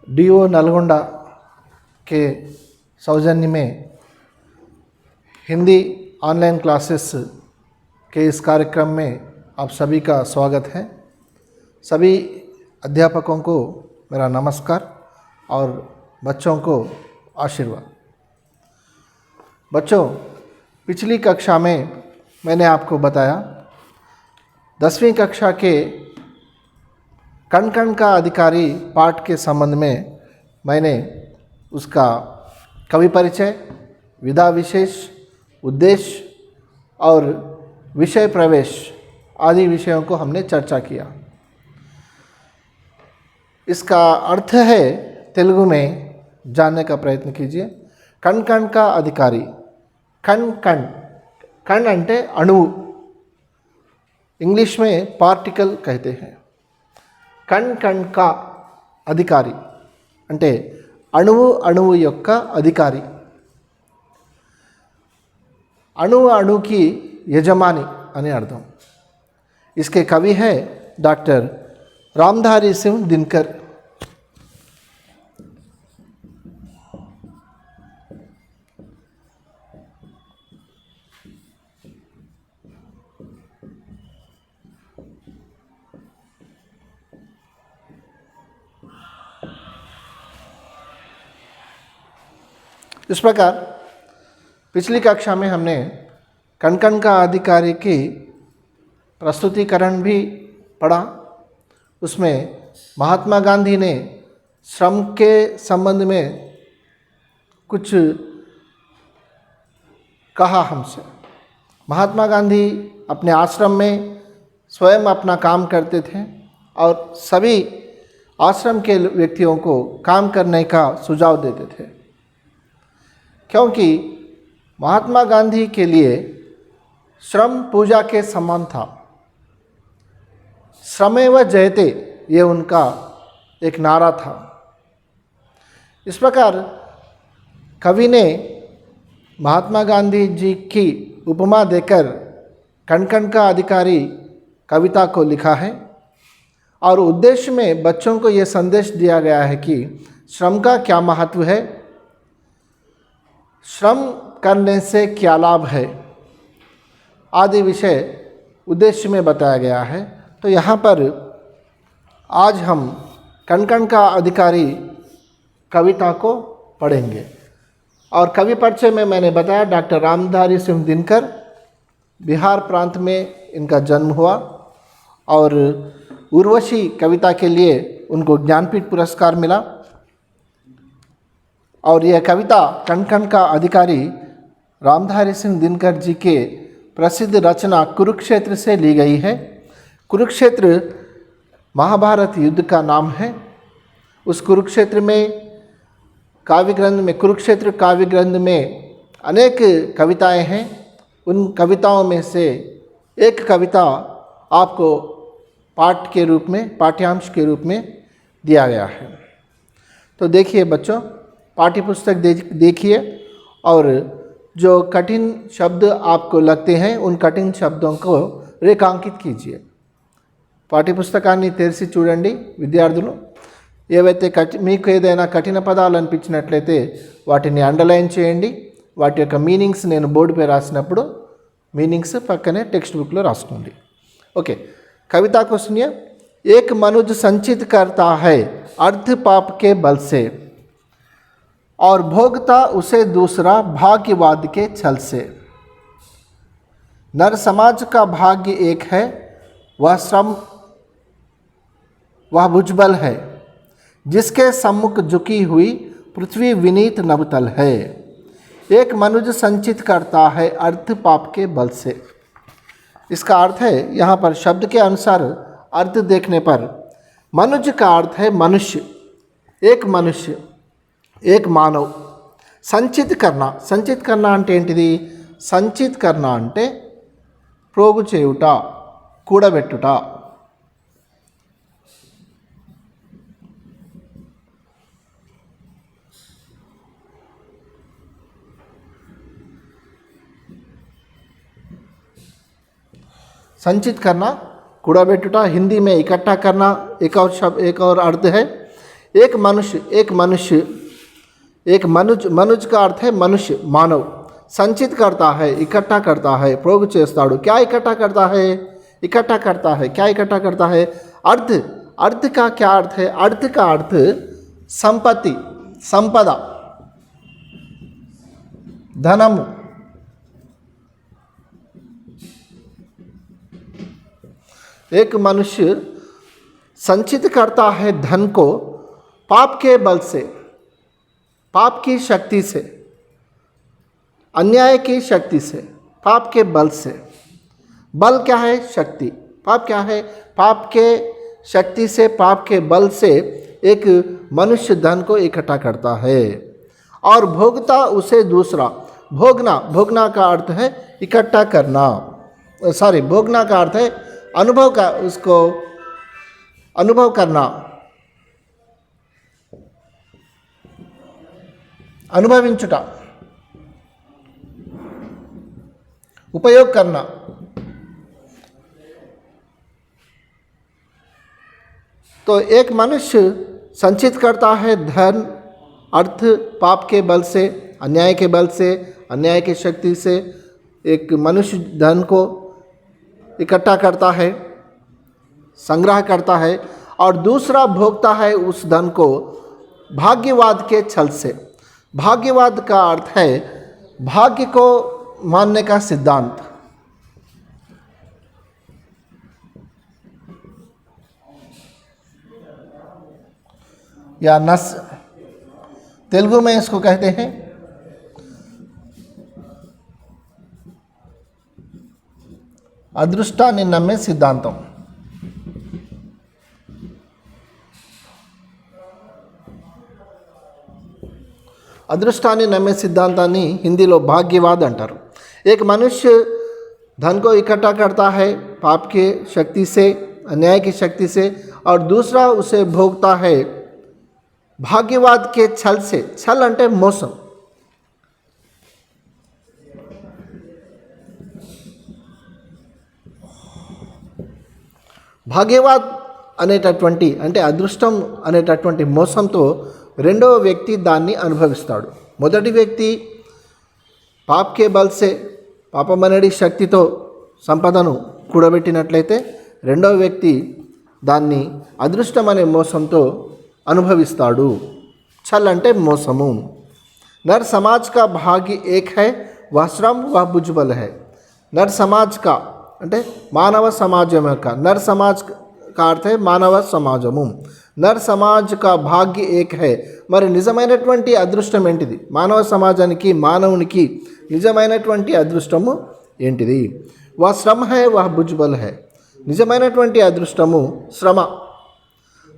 Do Nalgonda के सौजन्य में हिंदी ऑनलाइन क्लासेस के इस कार्यक्रम में आप सभी का स्वागत है। सभी अध्यापकों को मेरा नमस्कार और बच्चों को आशीर्वाद। बच्चों, पिछली कक्षा में मैंने आपको बताया 10वीं कक्षा के कण कण का अधिकारी पाठ के संबंध में मैंने उसका कवि परिचय, विधा विशेष, उद्देश्य और विषय प्रवेश आदि विषयों को हमने चर्चा किया। इसका अर्थ है तेलुगु में जानने का प्रयत्न कीजिए। कण कण का अधिकारी, कण कण, कण अंटे अणुవు, इंग्लिश में पार्टिकल कहते हैं। कण कण का अधिकारी అంటే అణువు యొక్క అధికారి, అణుకి యజమాని అని అర్థం। इसके कवि है डॉक्टर रामधारी सिंह दिनकर। इस प्रकार पिछली कक्षा में हमने कण कण का अधिकारी की प्रस्तुतिकरण भी पढ़ा। उसमें महात्मा गांधी ने श्रम के संबंध में कुछ कहा हमसे। महात्मा गांधी अपने आश्रम में स्वयं अपना काम करते थे और सभी आश्रम के व्यक्तियों को काम करने का सुझाव देते थे, क्योंकि महात्मा गांधी के लिए श्रम पूजा के समान था। श्रमेव जयते ये उनका एक नारा था। इस प्रकार कवि ने महात्मा गांधी जी की उपमा देकर कण कण का अधिकारी कविता को लिखा है और उद्देश्य में बच्चों को ये संदेश दिया गया है कि श्रम का क्या महत्व है, श्रम करने से क्या लाभ है आदि विषय उद्देश्य में बताया गया है। तो यहाँ पर आज हम कण कण का अधिकारी कविता को पढ़ेंगे। और कवि परिचय में मैंने बताया डॉक्टर रामधारी सिंह दिनकर, बिहार प्रांत में इनका जन्म हुआ और उर्वशी कविता के लिए उनको ज्ञानपीठ पुरस्कार मिला। और यह कविता कण कण का अधिकारी रामधारी सिंह दिनकर जी के प्रसिद्ध रचना कुरुक्षेत्र से ली गई है। कुरुक्षेत्र महाभारत युद्ध का नाम है। उस कुरुक्षेत्र में काव्य ग्रंथ में, कुरुक्षेत्र काव्य ग्रंथ में अनेक कविताएं हैं। उन कविताओं में से एक कविता आपको पाठ के रूप में, पाठ्यांश के रूप में दिया गया है। तो देखिए बच्चों, पाठ्यपुस्तक देखिए और जो कठिन शब्द आपको लगते हैं उन कठिन शब्दों को रेखांकित कीजिए। పాఠ్యపుస్తకాన్ని తెరిచి చూడండి విద్యార్థులు। ఏవైతే మీకు ఏదైనా కఠిన పదాలు అనిపించినట్లయితే వాటిని అండర్లైన్ చేయండి। వాటి యొక్క మీనింగ్స్ నేను బోర్డుపై రాసినప్పుడు మీనింగ్స్ పక్కనే టెక్స్ట్ బుక్లో రాసుకోండి। ఓకే, कविता को सुनिए। एक मनुज संचित करता है अर्थ पाप के बल से और भोगता उसे दूसरा भाग्यवाद के छल से। नर समाज का भाग्य एक है, वह श्रम, वह भुजबल है, जिसके सम्मुख झुकी हुई पृथ्वी विनीत नवतल है। एक मनुज संचित करता है अर्थ पाप के बल से। इसका अर्थ है, यहाँ पर शब्द के अनुसार अर्थ देखने पर मनुज का अर्थ है मनुष्य, एक मनुष्य, एक मानव। संचित करना, संचित करना అంటే ఏంటిది? సంచిత్ కర్ణ అంటే ప్రోగు చేయుట, కూడబెట్టుట। संचित करना, कूड़ा बेटुटा, हिंदी में इकट्ठा करना एक और शब्द, एक और अर्थ है। एक मनुज का अर्थ है मनुष्य, मानव। संचित करता है, इकट्ठा करता है, प्रोग చేస్తాడు। क्या इकट्ठा करता है? इकट्ठा करता है। क्या इकट्ठा करता है? अर्थ का क्या अर्थ है? अर्थ का अर्थ संपत्ति, संपदा, धनम। एक मनुष्य संचित करता है धन को पाप के बल से, पाप की शक्ति से, अन्याय की शक्ति से, पाप के बल से। बल क्या है? शक्ति। पाप क्या है? पाप के शक्ति से, पाप के बल से एक मनुष्य धन को इकट्ठा करता है और भोगता उसे दूसरा। भोगना का अर्थ है इकट्ठा करना, भोगना का अर्थ है अनुभव का, उसको अनुभव करना, అనుభవించుట, उपयोग करना। तो एक मनुष्य संचित करता है धन, अर्थ, पाप के बल से, अन्याय के बल से, अन्याय की शक्ति से एक मनुष्य धन को इकट्ठा करता है, संग्रह करता है, और दूसरा भोगता है उस धन को भाग्यवाद के छल से। भाग्यवाद का अर्थ है भाग्य को मानने का सिद्धांत। या नस, तेलुगु में इसको कहते हैं अदृष्टानि नम्मे सिद्धांतम। అదృష్టాన్ని నమ్మే సిద్ధాంతాన్ని హిందీలో భాగ్యవాद అంటారు। एक मनुष्य धन को इकट्ठा करता है पाप के शक्ति से, अन्याय की शक्ति से, और दूसरा उसे भोगता है भाग्यवाद के छल से। छल అంటే మోసం। భాగ్యవాద్ అనేటటువంటి అంటే అదృష్టం అనేటటువంటి మోసంతో రెండవ వ్యక్తి దాన్ని అనుభవిస్తాడు। మొదటి వ్యక్తి పాప్ కే బల్ సే, పాపమనడి శక్తితో సంపదను కూడబెట్టినట్లయితే రెండవ వ్యక్తి దాన్ని అదృష్టం అనే మోసంతో అనుభవిస్తాడు। छल అంటే మోసము। नर समाज का भाग्य एक है, वह श्रम वह भुजबल है। नर समाज का అంటే మానవ సమాజం యొక్క, నర్ సమాజ్ का अर्थ है మానవ సమాజము। నర్ సమాజ్ కా భాగ్య ఏక్ హై। మరి నిజమైనటువంటి అదృష్టం ఏంటిది? మానవ సమాజానికి, మానవునికి నిజమైనటువంటి అదృష్టము ఏంటిది? వా శ్రమ హై వహ్ భుజ్బల్ హై। నిజమైనటువంటి అదృష్టము శ్రమ,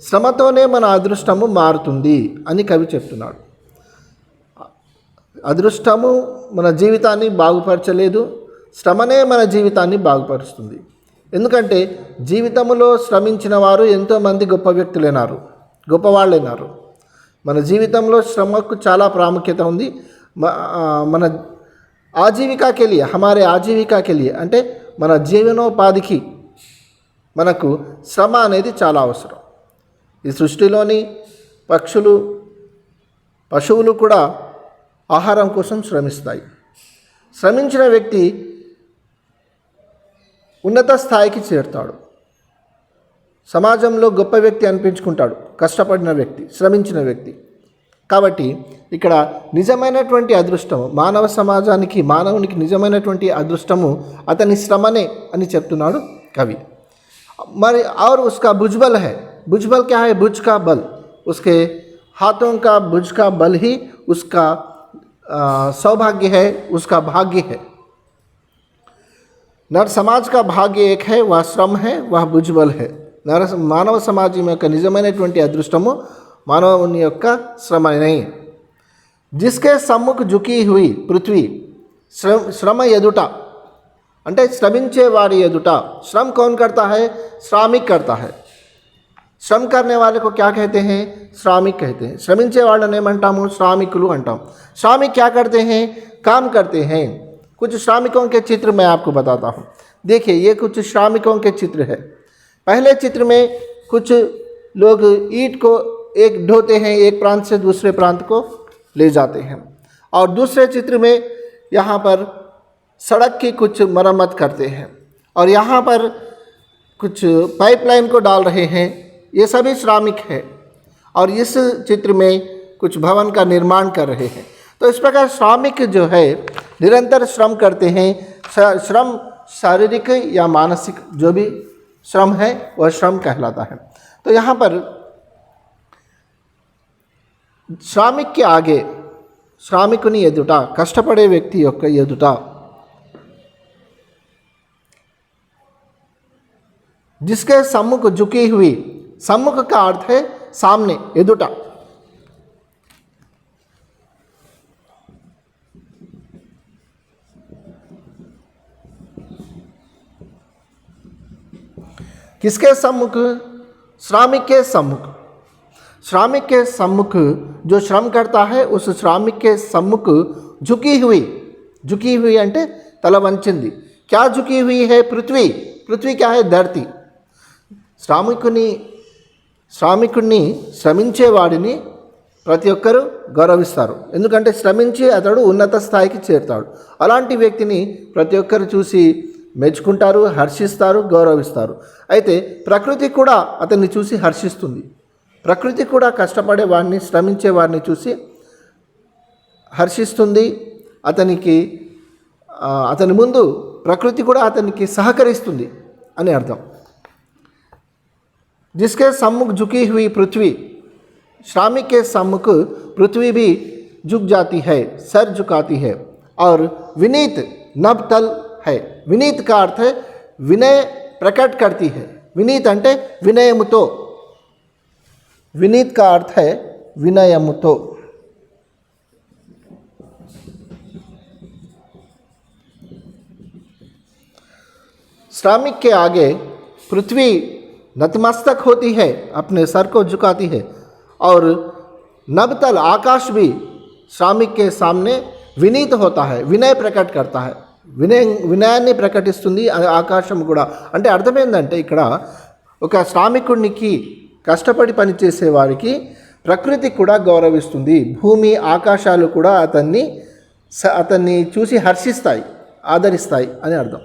శ్రమతోనే మన అదృష్టము మారుతుంది అని కవి చెప్తున్నాడు। అదృష్టము మన జీవితాన్ని బాగుపరచలేదు, శ్రమనే మన జీవితాన్ని బాగుపరుస్తుంది। ఎందుకంటే జీవితంలో శ్రమించిన వారు ఎంతోమంది గొప్ప వ్యక్తులైనారు, గొప్పవాళ్ళైనారు। మన జీవితంలో శ్రమకు చాలా ప్రాముఖ్యత ఉంది। మన ఆజీవికా के लिए, हमारे ఆజీవికా के लिए అంటే మన జీవనోపాధికి మనకు శ్రమ అనేది చాలా అవసరం। ఈ సృష్టిలోని పక్షులు, పశువులు కూడా ఆహారం కోసం శ్రమిస్తాయి। శ్రమించిన వ్యక్తి ఉన్నత స్థాయికి చేరుతాడు, సమాజంలో గొప్ప వ్యక్తి అనిపించుకుంటాడు, కష్టపడిన వ్యక్తి, శ్రమించిన వ్యక్తి। కాబట్టి ఇక్కడ నిజమైనటువంటి అదృష్టము మానవ సమాజానికి, మానవునికి నిజమైనటువంటి అదృష్టము అతని శ్రమనే అని చెప్తున్నాడు కవి। మరి और उसका भुजबल है। भुजबल क्या है? भुज का बल, उसके हाथों का भुज का बल ही उसका सौभाग्य है, उसका भाग्य है। नर समाज का भाग्य एक है, वह श्रम है, वह भुजबल है। మానవ సమాజం యొక్క నిజమైనటువంటి అదృష్టము మానవుని యొక్క శ్రమనే। जिसके सम्मुख झुकी हुई पृथ्वी, श्रम यदुट అంటే శ్రమించే వారి ఎదుట। श्रम कौन करता है? श्रमिक करता है। श्रम करने वाले को क्या कहते हैं? श्रमिक कहते हैं। श्रमिंचे వాళ్ళని ఏమంటాము? శ్రామికులు అంటాం। श्रमिक क्या करते हैं? काम करते हैं। कुछ श्रमिकों के चित्र मैं आपको बताता हूँ। देखिए, ये कुछ श्रमिकों के चित्र है। पहले चित्र में कुछ लोग ईंट को एक ढोते हैं, एक प्रांत से दूसरे प्रांत को ले जाते हैं। और दूसरे चित्र में यहाँ पर सड़क की कुछ मरम्मत करते हैं और यहाँ पर कुछ पाइपलाइन को डाल रहे हैं। ये सभी श्रमिक है और इस चित्र में कुछ भवन का निर्माण कर रहे हैं। तो इस प्रकार श्रमिक जो है निरंतर श्रम करते हैं। श्रम शारीरिक या मानसिक जो भी श्रम है वह श्रम कहलाता है। तो यहाँ पर श्रमिक के आगे శ్రామికుని ఎదుట కష్టపడే వ్యక్తి యొక్క ఎదుట जिसके सम्मुख झुकी हुई, सम्मुख का अर्थ है सामने, एदुटा। किसके सम्मुख? श्रमिक के सम्मुख। श्रमिक के सम्मुख जो श्रम करता है उस श्रमिक के सम्मुख झुकी हुई అంటే తల వంచింది। क्या झुकी हुई है? पृथ्वी। पृथ्वी क्या है? धरती। శ్రామికుడిని శ్రమించేవాడిని ప్రతి ఒక్కరూ గౌరవిస్తారు, ఎందుకంటే శ్రమించి అతడు ఉన్నత స్థాయికి చేరుతాడు। అలాంటి వ్యక్తిని ప్రతి ఒక్కరు చూసి మెచ్చుకుంటారు, హర్షిస్తారు, గౌరవిస్తారు। అయితే ప్రకృతి కూడా అతన్ని చూసి హర్షిస్తుంది। ప్రకృతి కూడా కష్టపడే వాడిని, శ్రమించే వారిని చూసి హర్షిస్తుంది। అతని ముందు ప్రకృతి కూడా అతనికి సహకరిస్తుంది అని అర్థం। जिसके सम्मुख झुकी हुई पृथ्वी, श्रमिक के सम्मुख पृथ्वी भी झुक जाती है, सर झुकाती है। और विनीत नभतल है। विनीत का अर्थ है विनय प्रकट करती है। विनीत अंटे विनयमुतो। विनीत का अर्थ है विनयमुतो। श्रमिक के आगे पृथ्वी नतमस्तक होती है, अपने सर को झुकाती है। और नभतल आकाश भी श्रमिक के सामने विनीत होता है, विनय प्रकट करता है। వినయాన్ని ప్రకటిస్తుంది ఆకాశం కూడా। అంటే అర్థం ఏంటంటే ఇక్కడ ఒక శ్రామికుడికి, కష్టపడి పనిచేసే వారికి ప్రకృతి కూడా గౌరవిస్తుంది। భూమి ఆకాశాలు కూడా అతన్ని చూసి హర్షిస్తాయి, ఆదరిస్తాయి అని అర్థం।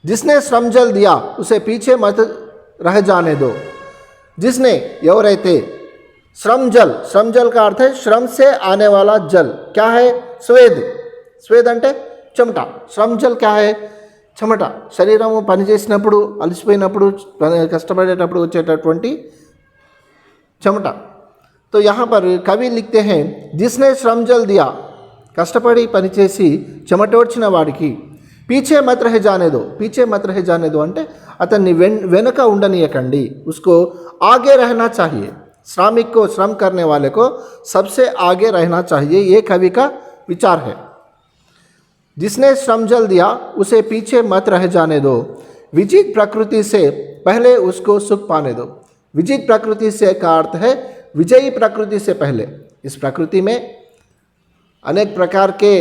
जिसने श्रम जल दिया उसे पीछे मत रह जाने दो। जिसने ఎవరైతే श्रम जल का अर्थ है श्रम से आने वाला जल। क्या है? స్వేద్ అంటే చెమట। श्रम जल क्या है? చెమట। శరీరము పని చేసినప్పుడు, అలసిపోయినప్పుడు, కష్టపడేటప్పుడు వచ్చేటటువంటి చెమట। तो यहाँ पर कवि लिखते हैं जिसने श्रम जल दिया, కష్టపడి పనిచేసి చెమటోడ్చిన వాడికి पीछे मत रह जाने दो। पीछे मत रह जाने दो అంటే అతన్ని వెనుక ఉండనీయకండి, उसको आगे रहना चाहिए। श्रमिक को, श्रम करने वाले को सबसे आगे रहना चाहिए, ये कवि का विचार है। जिसने श्रम जल दिया उसे पीछे मत रह जाने दो। विजित प्रकृति से पहले उसको सुख पाने दो। विजित प्रकृति से का अर्थ है विजयी प्रकृति से पहले। इस प्रकृति में अनेक प्रकार के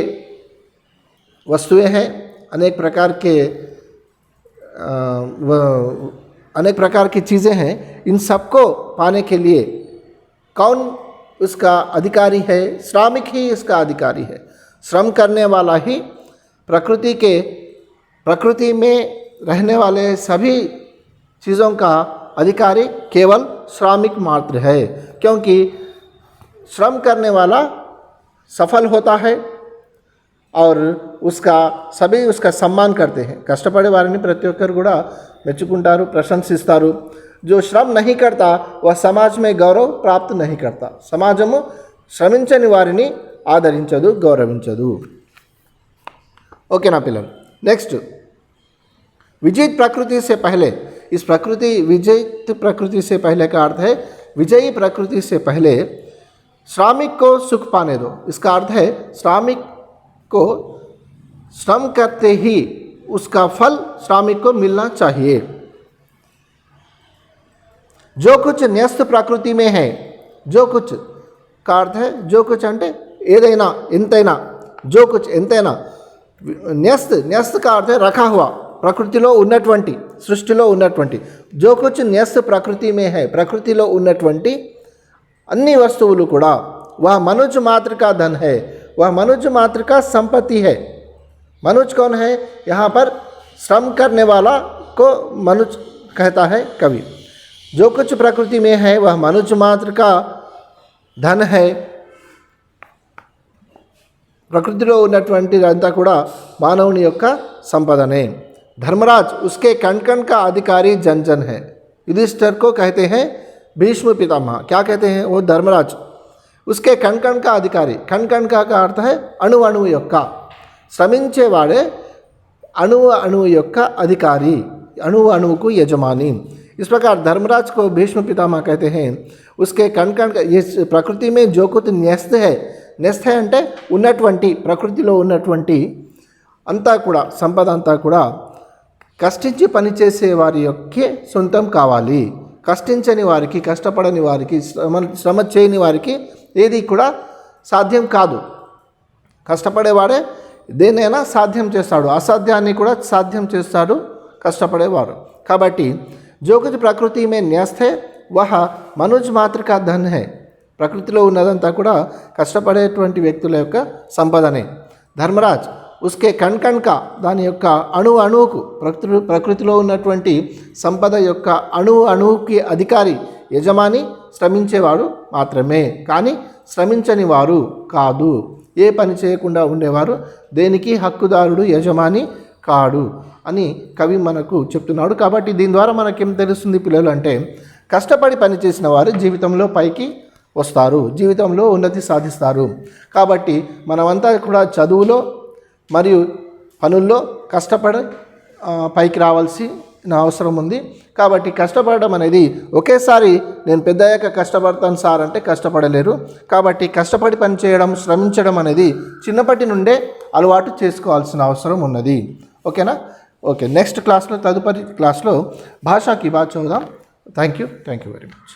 वस्तुएं हैं, अनेक प्रकार की चीज़ें हैं। इन सबको पाने के लिए कौन उसका अधिकारी है? श्रमिक ही इसका अधिकारी है। श्रम करने वाला ही प्रकृति में रहने वाले सभी चीज़ों का अधिकारी केवल श्रमिक मात्र है, क्योंकि श्रम करने वाला सफल होता है और सभी उसका सम्मान करते हैं। కష్టపడే వారిని ప్రతి ఒక్కరు కూడా మెచ్చుకుంటారు, ప్రశంసిస్తారు। जो श्रम नहीं करता वह समाज में गौरव प्राप्त नहीं करता। సమాజము శ్రమించని వారిని ఆదరించదు, గౌరవించదు। ओके ना पिల్లలు। नेक्स्ट, विजित प्रकृति से पहले। इस प्रकृति, विजित प्रकृति से पहले का अर्थ है विजयी प्रकृति से पहले श्रमिक को सुख पाने दो। इसका अर्थ है श्रमिक को श्रम करते ही उसका फल श्रमिक को मिलना चाहिए। जो कुछ न्यस्त प्रकृति में है, जो कुछ का अर्थ है जो कुछ అంటే ఏదైనా, ఎంతైనా, जो कुछ ఎంతైనా। न्यस्त का अर्थ है रखा हुआ, ప్రకృతిలో ఉన్నటువంటి, సృష్టిలో ఉన్నటువంటి। जो कुछ न्यस्त प्रकृति में है, ప్రకృతిలో ఉన్నటువంటి अन्य वस्तुవులు కూడా वह मनुष्य मात्र का धन है, वह मनुष्य मात्र का संपत्ति है। मनुष्य कौन है? यहाँ पर श्रम करने वाला को मनुष्य कहता है कवि। जो कुछ प्रकृति में है वह मनुष्य मात्र का धन है। ప్రకృతిలో ఉన్నటువంటిదంతా కూడా మానవుని యొక్క సంపదనే। धर्मराज उसके कण कण का अधिकारी जन जन है। युधिष्ठिर को कहते हैं भीष्म पितामह। क्या कहते हैं? वो धर्मराज उसके कण कण का अधिकारी। कण कण का अर्थ है అణు అణువు యొక్క, శ్రమించేవాడే అణువు అణువు యొక్క అధికారి, అణువు అణువుకు యజమాని। इस प्रकार धर्मराज को भीष्म पितामह कहते हैं। उसके कण कण का ये प्रकृति में जो कुछ न्यस्त है, న్యస్త అంటే ఉన్నటువంటి ప్రకృతిలో ఉన్నటువంటి అంతా కూడా సంపద అంతా కూడా కష్టించి పనిచేసే వారి యొక్కే సొంతం కావాలి। కష్టించని వారికి, కష్టపడని వారికి, శ్రమ చేయని వారికి ఏది కూడా సాధ్యం కాదు। కష్టపడేవాడే దేనైనా సాధ్యం చేస్తాడు, అసాధ్యాన్ని కూడా సాధ్యం చేస్తాడు కష్టపడేవారు। కాబట్టి जो कुछ प्रकृति में न्यस्त है वह मनुष्य मात्र का धन है। ప్రకృతిలో ఉన్నదంతా కూడా కష్టపడేటువంటి వ్యక్తుల యొక్క సంపదనే। ధర్మరాజ్ ఉస్కే కణ్ కణ్ కా దాని యొక్క అణు అణువుకు ప్రకృతిలో ఉన్నటువంటి సంపద యొక్క అణు అణువుకి అధికారి, యజమాని, శ్రమించేవాడు మాత్రమే, కానీ శ్రమించని వారు కాదు। ఏ పని చేయకుండా ఉండేవారు దేనికి హక్కుదారుడు, యజమాని కాడు అని కవి మనకు చెప్తున్నాడు। కాబట్టి దీని ద్వారా మనకేం తెలుస్తుంది పిల్లలు అంటే, కష్టపడి పనిచేసిన వారు జీవితంలో పైకి వస్తారు, జీవితంలో ఉన్నతి సాధిస్తారు। కాబట్టి మనమంతా కూడా చదువులో మరియు పనుల్లో కష్టపడి పైకి రావాల్సిన అవసరం ఉంది। కాబట్టి కష్టపడడం అనేది ఒకేసారి నేను పెద్దయ్యాక కష్టపడతాను సార్ అంటే కష్టపడలేరు। కాబట్టి కష్టపడి పని చేయడం, శ్రమించడం అనేది చిన్నప్పటి నుండే అలవాటు చేసుకోవాల్సిన అవసరం ఉన్నది। ఓకేనా? ఓకే, నెక్స్ట్ క్లాస్లో, తదుపరి క్లాస్లో భాషా కి బాత్ చూద్దాం। Thank you very much.